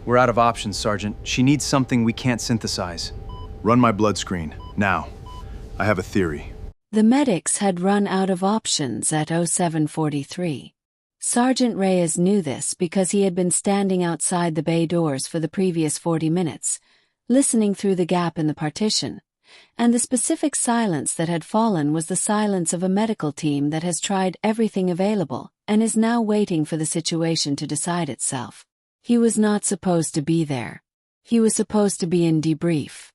We're out of options, Sergeant. She needs something we can't synthesize. Run my blood screen, now. I have a theory. The medics had run out of options at 0743. Sergeant Reyes knew this because he had been standing outside the bay doors for the previous 40 minutes, listening through the gap in the partition, and the specific silence that had fallen was the silence of a medical team that has tried everything available and is now waiting for the situation to decide itself. He was not supposed to be there. He was supposed to be in debrief.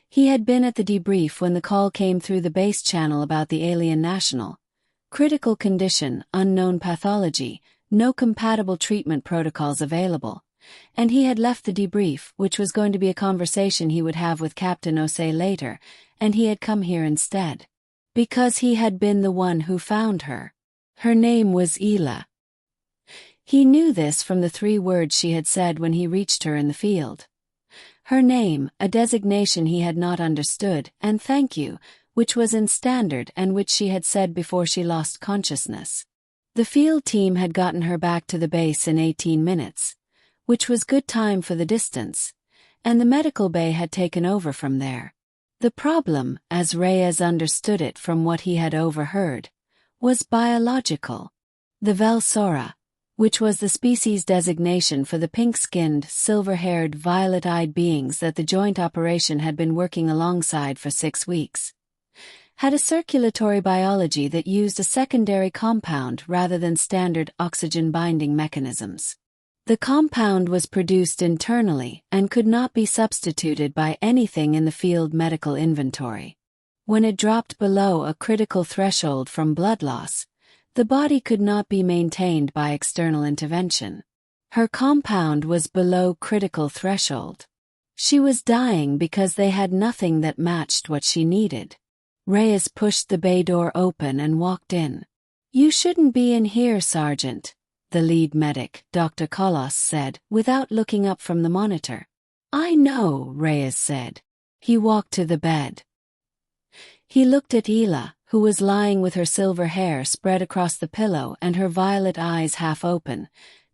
He had been at the debrief when the call came through the base channel about the alien national. Critical condition, unknown pathology, no compatible treatment protocols available. And he had left the debrief, which was going to be a conversation he would have with Captain Osei later, and he had come here instead. Because he had been the one who found her. Her name was Ela. He knew this from the 3 words she had said when he reached her in the field. Her name, a designation he had not understood, and thank you, which was in standard and which she had said before she lost consciousness. The field team had gotten her back to the base in 18 minutes, which was good time for the distance, and the medical bay had taken over from there. The problem, as Reyes understood it from what he had overheard, was biological. The Vel-Sora, which was the species designation for the pink-skinned, silver-haired, violet-eyed beings that the joint operation had been working alongside for 6 weeks, had a circulatory biology that used a secondary compound rather than standard oxygen-binding mechanisms. The compound was produced internally and could not be substituted by anything in the field medical inventory. When it dropped below a critical threshold from blood loss, the body could not be maintained by external intervention. Her compound was below critical threshold. She was dying because they had nothing that matched what she needed. Reyes pushed the bay door open and walked in. "You shouldn't be in here, Sergeant," the lead medic, Dr. Kolos, said, without looking up from the monitor. "I know," Reyes said. He walked to the bed. He looked at Ela, who was lying with her silver hair spread across the pillow and her violet eyes half open,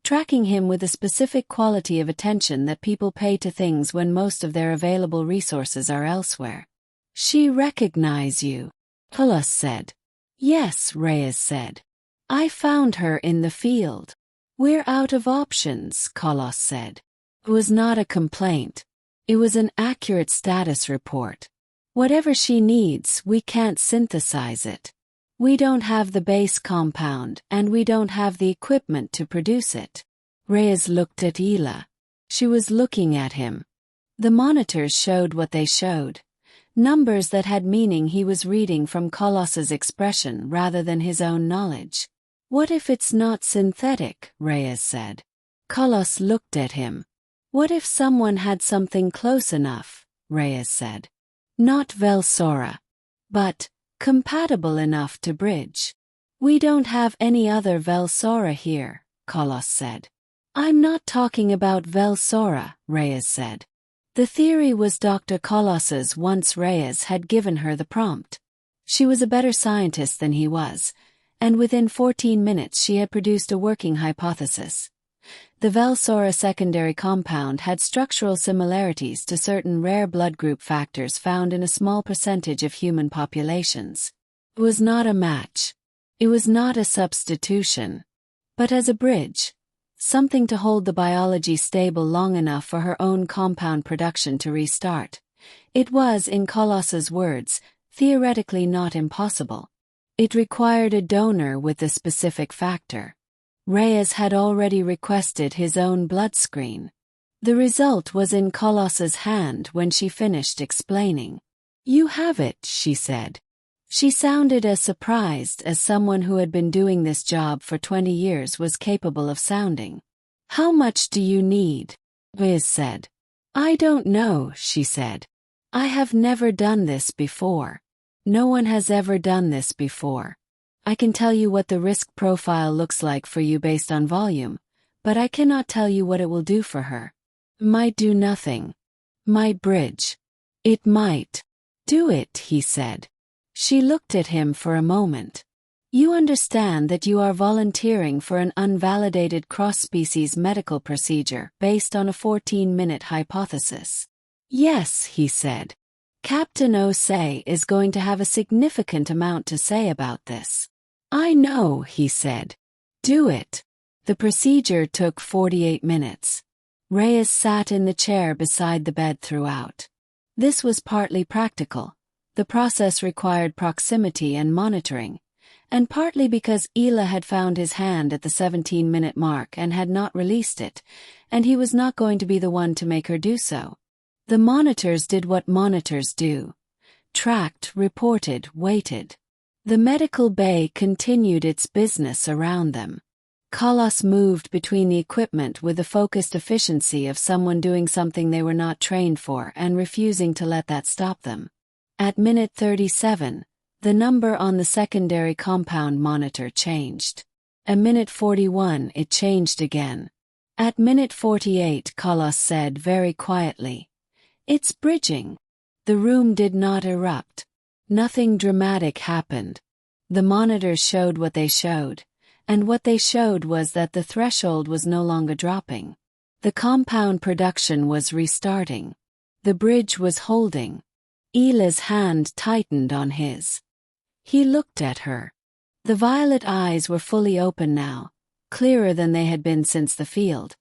tracking him with the specific quality of attention that people pay to things when most of their available resources are elsewhere. "She recognize you," Kolos said. "Yes," Reyes said. "I found her in the field." "We're out of options," Kolos said. It was not a complaint. It was an accurate status report. "Whatever she needs, we can't synthesize it. We don't have the base compound, and we don't have the equipment to produce it." Reyes looked at Ela. She was looking at him. The monitors showed what they showed. Numbers that had meaning he was reading from Kolos's expression rather than his own knowledge. "What if it's not synthetic?" Reyes said. Kolos looked at him. "What if someone had something close enough?" Reyes said. "Not Vel-Sora, but compatible enough to bridge." "We don't have any other Vel-Sora here," Kolos said. "I'm not talking about Vel-Sora," Reyes said. The theory was Dr. Kolos's once Reyes had given her the prompt. She was a better scientist than he was, and within 14 minutes she had produced a working hypothesis. The Vel-Sora secondary compound had structural similarities to certain rare blood group factors found in a small percentage of human populations. It was not a match. It was not a substitution. But as a bridge, something to hold the biology stable long enough for her own compound production to restart. It was, in Kolos's words, theoretically not impossible. It required a donor with the specific factor. Reyes had already requested his own blood screen. The result was in Kolos's hand when she finished explaining. "You have it," she said. She sounded as surprised as someone who had been doing this job for 20 years was capable of sounding. "How much do you need?" Reyes said. "I don't know," she said. "I have never done this before. No one has ever done this before. I can tell you what the risk profile looks like for you based on volume, but I cannot tell you what it will do for her. Might do nothing. Might bridge. It might." "Do it," he said. She looked at him for a moment. You understand that you are volunteering for an unvalidated cross-species medical procedure based on a 14-minute hypothesis. Yes, he said. Captain Osei is going to have a significant amount to say about this. I know, he said. Do it. The procedure took 48 minutes. Reyes sat in the chair beside the bed throughout. This was partly practical. The process required proximity and monitoring, and partly because Ela had found his hand at the 17-minute mark and had not released it, and he was not going to be the one to make her do so. The monitors did what monitors do. Tracked, reported, waited. The medical bay continued its business around them. Colossus moved between the equipment with the focused efficiency of someone doing something they were not trained for and refusing to let that stop them. At minute 37, the number on the secondary compound monitor changed. At minute 41 it changed again. At minute 48 Colossus said very quietly, "It's bridging." The room did not erupt. Nothing dramatic happened. The monitors showed what they showed, and what they showed was that the threshold was no longer dropping. The compound production was restarting. The bridge was holding. Ela's hand tightened on his. He looked at her. The violet eyes were fully open now, clearer than they had been since the field,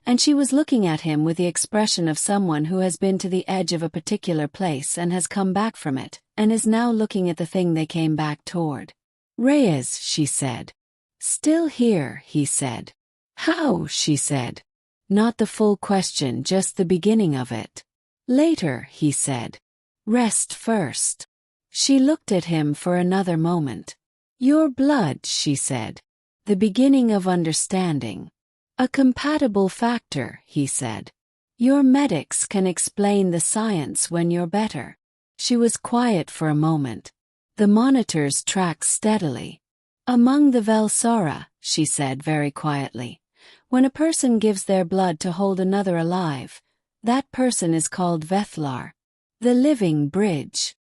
and she was looking at him with the expression of someone who has been to the edge of a particular place and has come back from it, and is now looking at the thing they came back toward. "Reyes," she said. "Still here," he said. "How?" she said. Not the full question, just the beginning of it. "Later," he said. "Rest first." She looked at him for another moment. "Your blood," she said. "The beginning of understanding. A compatible factor," he said. "Your medics can explain the science when you're better." She was quiet for a moment. The monitors tracked steadily. "Among the Vel-Sora," she said very quietly, "when a person gives their blood to hold another alive, that person is called Vethlar, the living bridge."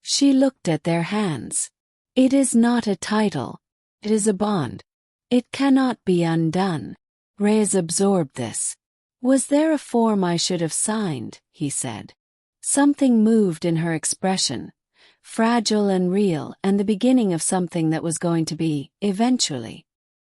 She looked at their hands. "It is not a title. It is a bond. It cannot be undone." Reyes absorbed this. "Was there a form I should have signed?" he said. Something moved in her expression, fragile and real, and the beginning of something that was going to be, eventually.